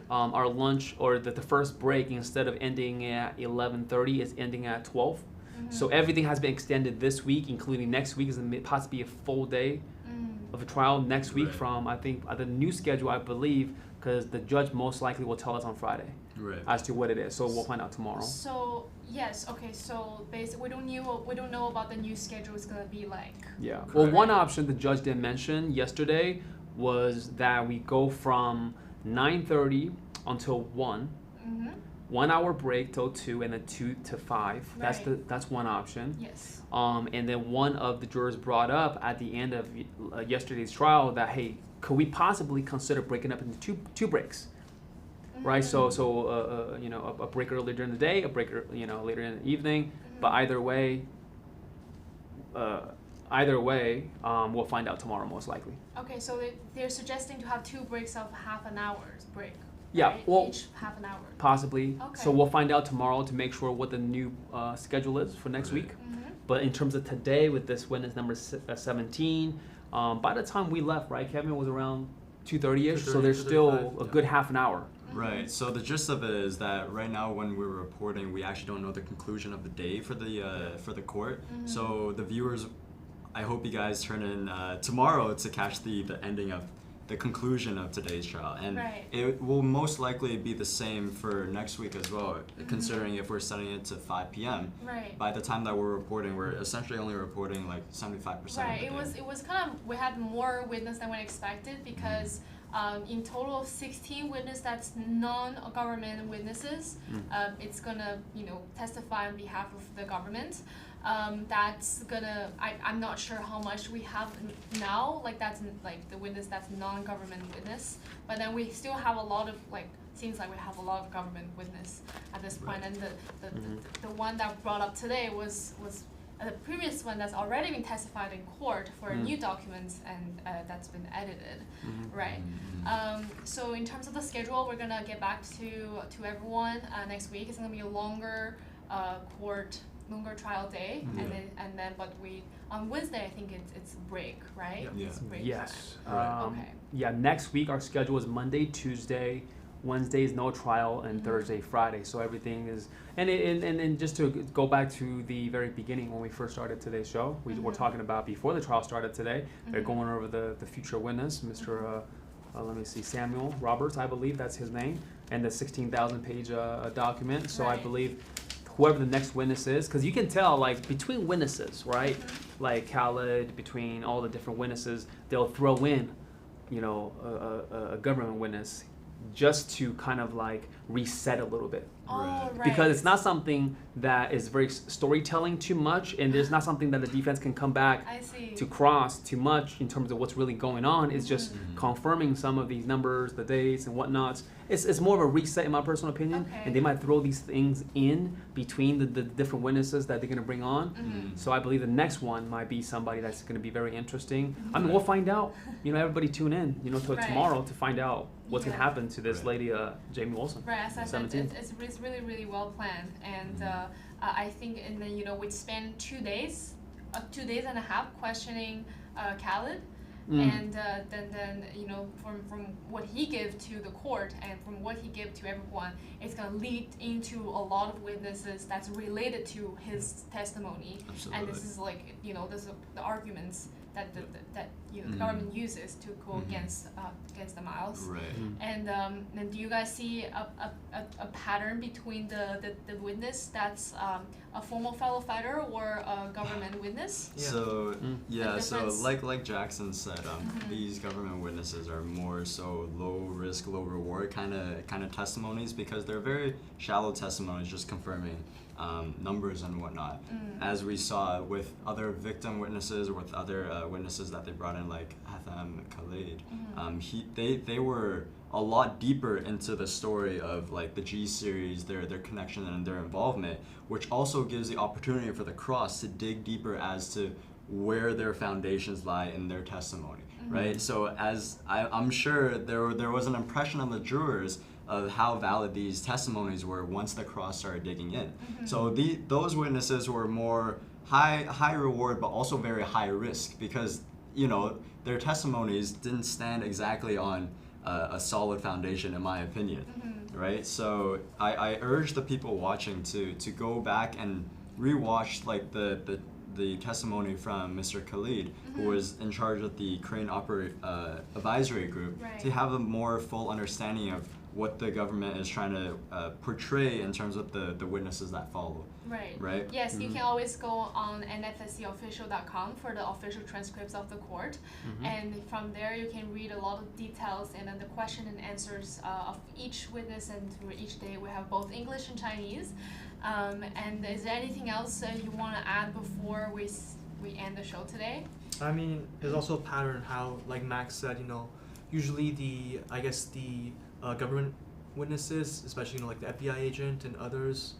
Our lunch, or the first break, instead of ending at 11:30, is ending at 12. So everything has been extended this week, including next week is possibly a full day of a trial next week. From, I think, the new schedule, I believe, because the judge most likely will tell us on Friday as to what it is. So we'll find out tomorrow. So yes, okay. So basically, we don't know about the new schedule is gonna be like. Yeah. Well, one option the judge did mention yesterday was that we go from 9:30 until 1, 1 hour break till 2, and then 2 to 5. That's one option. Yes. And then one of the jurors brought up at the end of yesterday's trial that, hey, could we possibly consider breaking up into two breaks, right? So a break earlier during the day, a break later in the evening. But either way, we'll find out tomorrow most likely. Okay, so they're suggesting to have 2 breaks of half an hour's break. Yeah, right? well, each half an hour. Possibly. Okay. So we'll find out tomorrow to make sure what the new schedule is for next week. But in terms of today, with this witness number 17, by the time we left, right, Kevin, it was around 2:30ish. So there's still a good half an hour. Right. So the gist of it is that right now, when we're reporting, we actually don't know the conclusion of the day for the court. So the viewers, I hope you guys turn in tomorrow to catch the ending of the conclusion of today's trial, and it will most likely be the same for next week as well, considering if we're setting it to 5 p.m. Right. By the time that we're reporting, we're essentially only reporting like 75%. Right. It was kind of, we had more witness than we expected, because in total of 16 witnesses, that's non-government witnesses. It's gonna testify on behalf of the government. That's gonna, I'm not sure how much we have now, that's the witness that's non-government witness, but then we still have a lot of seems like we have a lot of government witness at this point. And the one that brought up today was the previous one that's already been testified in court for new documents, and that's been edited, right? So in terms of the schedule, we're gonna get back to everyone next week. It's gonna be a longer longer trial day, and then but we on Wednesday, I think it's break, right? Yeah. It's break Yes. Okay. Yeah. Next week our schedule is Monday, Tuesday, Wednesday is no trial, and Thursday, Friday. So everything is, and just to go back to the very beginning when we first started today's show, we were talking about before the trial started today. They're going over the future witness, Mr. Let me see, Samuel Roberts, I believe that's his name, and the 16,000-page document. So I believe whoever the next witness is, because you can tell between witnesses, right? Like Khaled, between all the different witnesses, they'll throw in, a government witness just to kind of reset a little bit Oh, right. Because it's not something that is very storytelling too much, and there's not something that the defense can come back to cross too much in terms of what's really going on. It's just confirming some of these numbers, the dates and whatnot. It's more of a reset in my personal opinion, and they might throw these things in between the different witnesses that they're going to bring on. So I believe the next one might be somebody that's going to be very interesting. I mean, we'll find out. Everybody tune in, to tomorrow to find out what's going to happen to this lady, Jamie Wilson. Right, as I said, it's really, really well planned. And I think, and then, we spent 2 days, 2 days and a half questioning Khaled. And then from what he gave to the court and from what he gave to everyone, it's going to lead into a lot of witnesses that's related to his testimony. Absolutely. And this is like, this is the arguments that the government uses to go against the Miles. Right. And do you guys see a pattern between the witness that's a former fellow fighter or a government witness? So like Jackson said, these government witnesses are more so low risk, low reward kind of testimonies, because they're very shallow testimonies, just confirming numbers and whatnot. As we saw with other victim witnesses or with other witnesses that they brought in, like Hatham Khalid, they were a lot deeper into the story of like the G series, their connection and their involvement, which also gives the opportunity for the cross to dig deeper as to where their foundations lie in their testimony, right? So as I'm sure there was an impression on the jurors of how valid these testimonies were once the cross started digging in. So those witnesses were more high reward, but also very high risk, because their testimonies didn't stand exactly on a solid foundation, in my opinion, right? So I urge the people watching to go back and rewatch like the testimony from Mr. Khalid, who was in charge of the Korean advisory group, to have a more full understanding of what the government is trying to portray in terms of the witnesses that follow. Right? Yes, you can always go on nfscofficial.com for the official transcripts of the court, and from there you can read a lot of details and then the question and answers of each witness, and through each day we have both English and Chinese. And is there anything else you want to add before we end the show today? I mean, there's also a pattern how, like Max said, usually the government witnesses, especially like the FBI agent and others,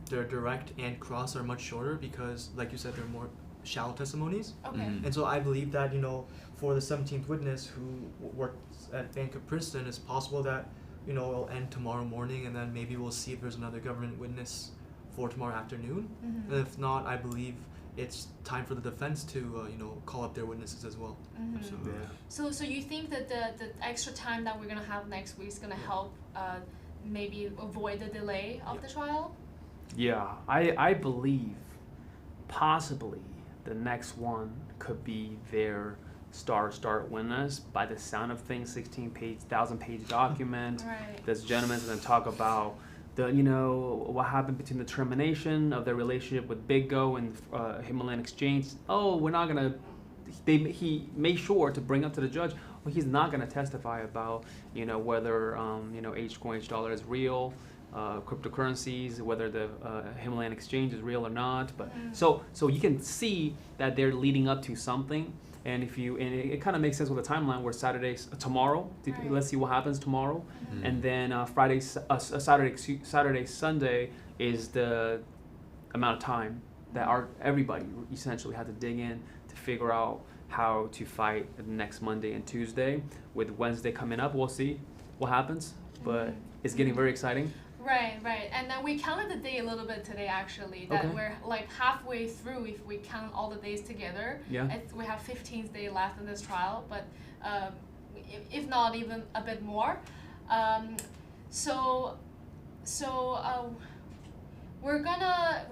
their direct and cross are much shorter because, like you said, they're more shallow testimonies. And so I believe that for the 17th witness who works at Bank of Princeton, it's possible that it'll end tomorrow morning, and then maybe we'll see if there's another government witness for tomorrow afternoon. And if not, I believe it's time for the defense to call up their witnesses as well. So you think that the extra time that we're gonna have next week is gonna help maybe avoid the delay of the trial? Yeah, I believe possibly the next one could be their star witness. By the sound of things, 1,000-page document. This gentleman's going to talk about what happened between the termination of their relationship with Big Go and Himalayan Exchange. Oh, we're not going to. He made sure to bring up to the judge. Well, he's not going to testify about whether H dollar is real. Cryptocurrencies, whether the Himalayan Exchange is real or not, but so you can see that they're leading up to something, and it kind of makes sense with the timeline where tomorrow. Let's see what happens tomorrow, and then Saturday, Sunday is the amount of time that everybody essentially had to dig in to figure out how to fight the next Monday and Tuesday. With Wednesday coming up, we'll see what happens, but it's getting very exciting. Right. And then we counted the day a little bit today, actually, that we're like halfway through if we count all the days together. We have 15th day left in this trial, but if not even a bit more. So we're gonna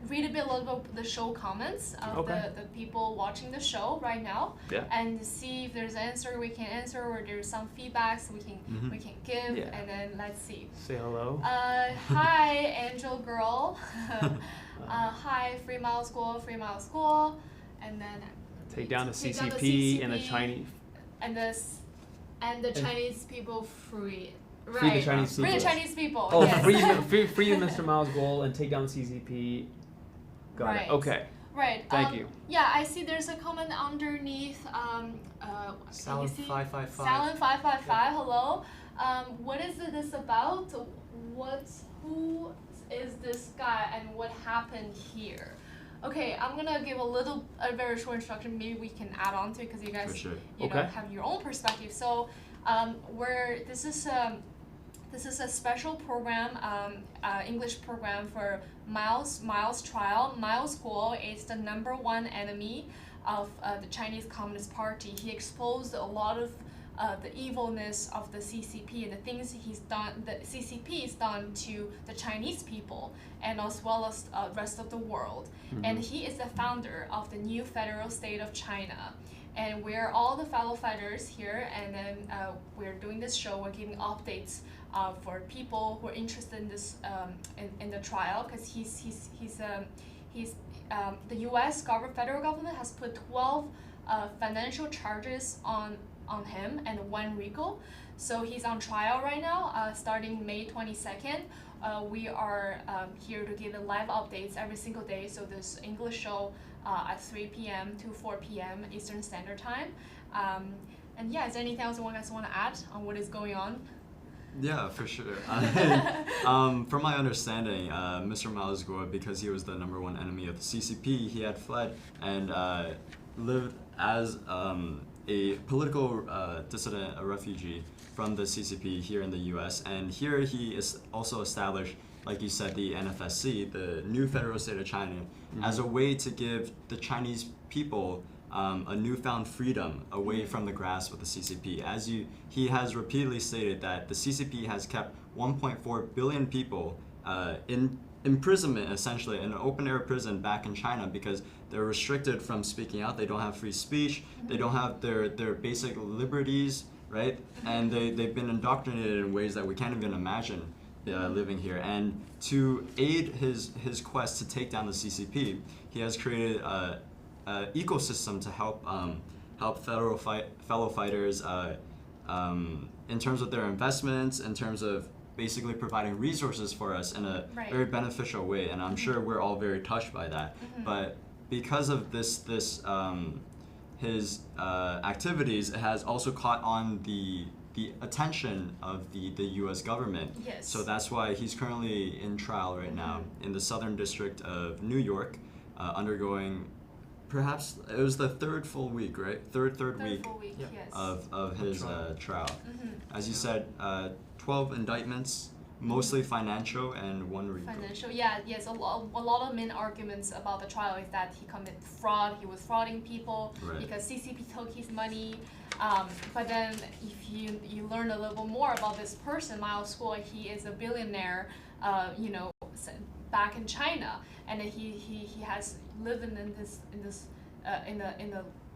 read a little bit of the show comments of the people watching the show right now, and see if there's an answer we can answer, or there's some feedbacks we can give, and then let's see. Say hello. Hi, Angel Girl. Hi, Free Mile School, and then take down the CCP and the Chinese and the Chinese people free. Free the Chinese people. Free the Chinese people. Oh, yes. free Mr. Mao's goal and take down the CCP. Got it. Okay. Right. Thank you. Yeah, I see there's a comment underneath. Salon 555. Salon 555. Hello. What is this about? Who is this guy and what happened here? Okay, I'm gonna give a very short instruction. Maybe we can add on to it because you guys, you know, have your own perspective. So, this is a special program, English program for Milestrial. Miles Guo is the #1 enemy of the Chinese Communist Party. He exposed a lot of the evilness of the CCP and the things the CCP has done to the Chinese people and as well as the rest of the world. Mm-hmm. And he is the founder of the new federal state of China. And we're all the fellow fighters here, and then we're doing this show. We're giving updates for people who are interested in this in the trial, because the U.S. federal government has put 12 financial charges on him and 1 RICO. So he's on trial right now, starting May 22nd. We are here to give live updates every single day. So this English show at 3 p.m. to 4 p.m. Eastern Standard Time. And yeah, is there anything else you guys want to add on what is going on? Yeah, for sure. From my understanding, Mr. Miles Guo, because he was the #1 enemy of the CCP, he had fled and lived as a political dissident, a refugee from the CCP here in the U.S. And here he is also established, like you said, the NFSC, the new federal state of China, mm-hmm. as a way to give the Chinese people a newfound freedom away from the grasp of the CCP. He has repeatedly stated that the CCP has kept 1.4 billion people in imprisonment, essentially, in an open-air prison back in China because they're restricted from speaking out. They don't have free speech. They don't have their basic liberties, right? And they've been indoctrinated in ways that we can't even imagine living here. And to aid his quest to take down the CCP, he has created an ecosystem to help fellow fighters in terms of their investments, in terms of basically providing resources for us in a very beneficial way. And I'm sure we're all very touched by that. Mm-hmm. But because of his activities, it has also caught on the attention of the U.S. government. Yes. So that's why he's currently in trial right now in the Southern District of New York, undergoing, perhaps it was the third full week, right? Third week yes. of his trial. Mm-hmm. As you said, 12 indictments, mostly financial, and 1 RICO. Financial, yeah, yes. A lot of main arguments about the trial is that he committed fraud. He was frauding people because CCP took his money. But then, if you learn a little more about this person, Miles Guo, he is a billionaire, back in China, and he has lived in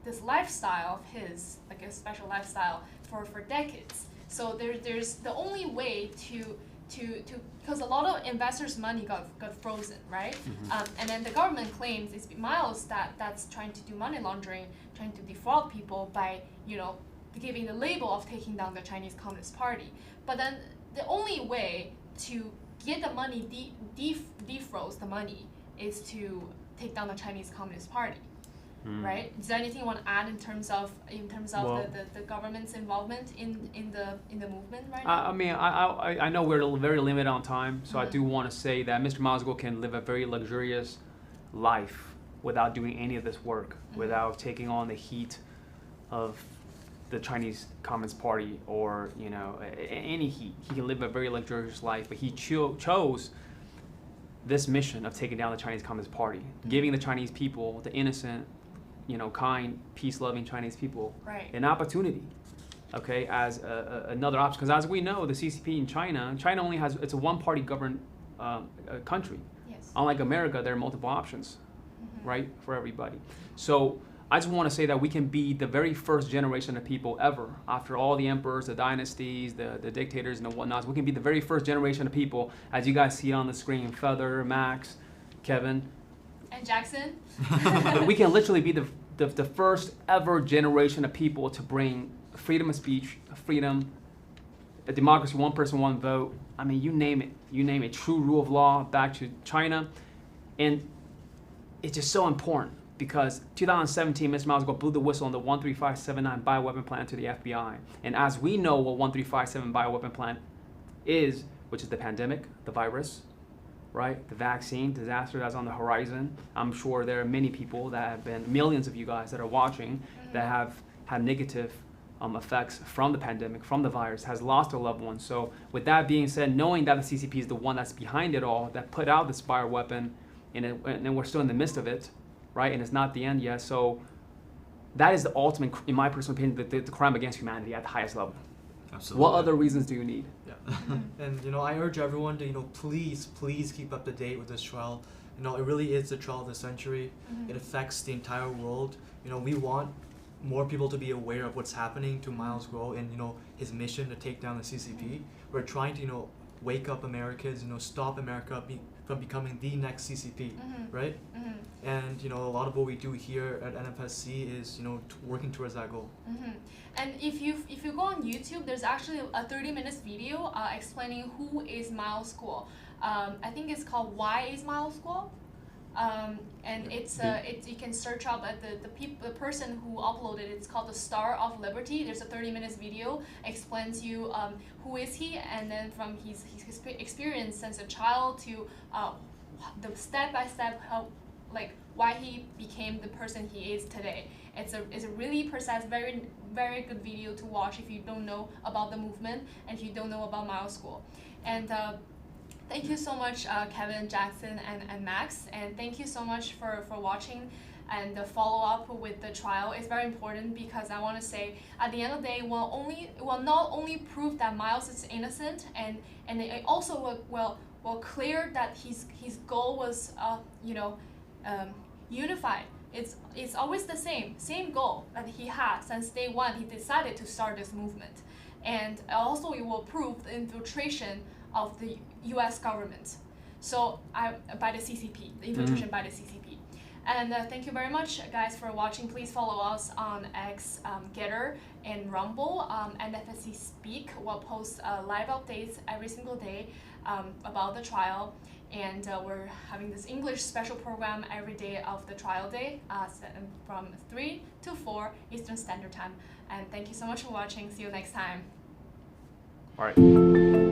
this lifestyle of his, like a special lifestyle for decades. So there's the only way to because a lot of investors' money got frozen, right? Mm-hmm. And then the government claims it's Miles that's trying to do money laundering, trying to defraud people by giving the label of taking down the Chinese Communist Party. But then the only way to get the money, defroze the money, is to take down the Chinese Communist Party. Right? Is there anything you want to add in terms of the government's involvement in the movement right now? I mean, I know we're very limited on time, so I do want to say that Mr. Miles Guo can live a very luxurious life without doing any of this work, without taking on the heat of the Chinese Communist Party or any heat. He can live a very luxurious life, but he chose this mission of taking down the Chinese Communist Party, giving the Chinese people, the innocent, kind, peace-loving Chinese people, an opportunity, as another option. Because as we know, the CCP in China only it's a one-party governed country. Yes. Unlike America, there are multiple options, right, for everybody. So I just want to say that we can be the very first generation of people ever, after all the emperors, the dynasties, the dictators, and the whatnots. We can be the very first generation of people, as you guys see on the screen, Feather, Max, Kevin, and Jackson. We can literally be the first ever generation of people to bring freedom of speech, freedom, a democracy, one person, one vote. I mean, you name it. You name it. True rule of law back to China. And it's just so important because 2017, Mr. Miles blew the whistle on the 13579 bioweapon plan to the FBI. And as we know what 1357 bioweapon plan is, which is the pandemic, the virus, right? The vaccine disaster that's on the horizon. I'm sure there are many people that have been, millions of you guys that are watching, that have had negative effects from the pandemic, from the virus, has lost a loved one. So with that being said, knowing that the CCP is the one that's behind it all, that put out this bioweapon, and we're still in the midst of it, right? And it's not the end yet. So that is the ultimate, in my personal opinion, the crime against humanity at the highest level. Absolutely. What other reasons do you need? Yeah. And I urge everyone to please keep up to date with this trial. It really is the trial of the century. It affects the entire world. We want more people to be aware of what's happening to Miles Guo and his mission to take down the CCP. We're trying to wake up Americans, stop America from becoming the next CCP, right? And a lot of what we do here at NFSC is working towards that goal. And if you go on YouTube, there's actually a 30-minute video explaining who is Miles Guo. I think it's called "Why is Miles Guo?" And it's you can search up at the person who uploaded it. It's called the Star of Liberty. There's a 30-minute video explains you who is he, and then from his experience since a child to the step-by-step how why he became the person he is today. It's a really precise, very very good video to watch if you don't know about the movement and if you don't know about Miles Guo. And thank you so much, Kevin, Jackson, and Max, and thank you so much for watching. And the follow-up with the trial is very important because I want to say at the end of the day, it will not only prove that Miles is innocent, and it also will clear that his goal was unified. It's always the same goal that he had since day one. He decided to start this movement, and also it will prove the infiltration of the U.S. government, by the CCP, the infiltration by the CCP. And thank you very much, guys, for watching. Please follow us on X, Getter, and Rumble. NFSC Speak will post live updates every single day about the trial. And we're having this English special program every day of the trial day from 3 to 4 Eastern Standard Time. And thank you so much for watching. See you next time. All right.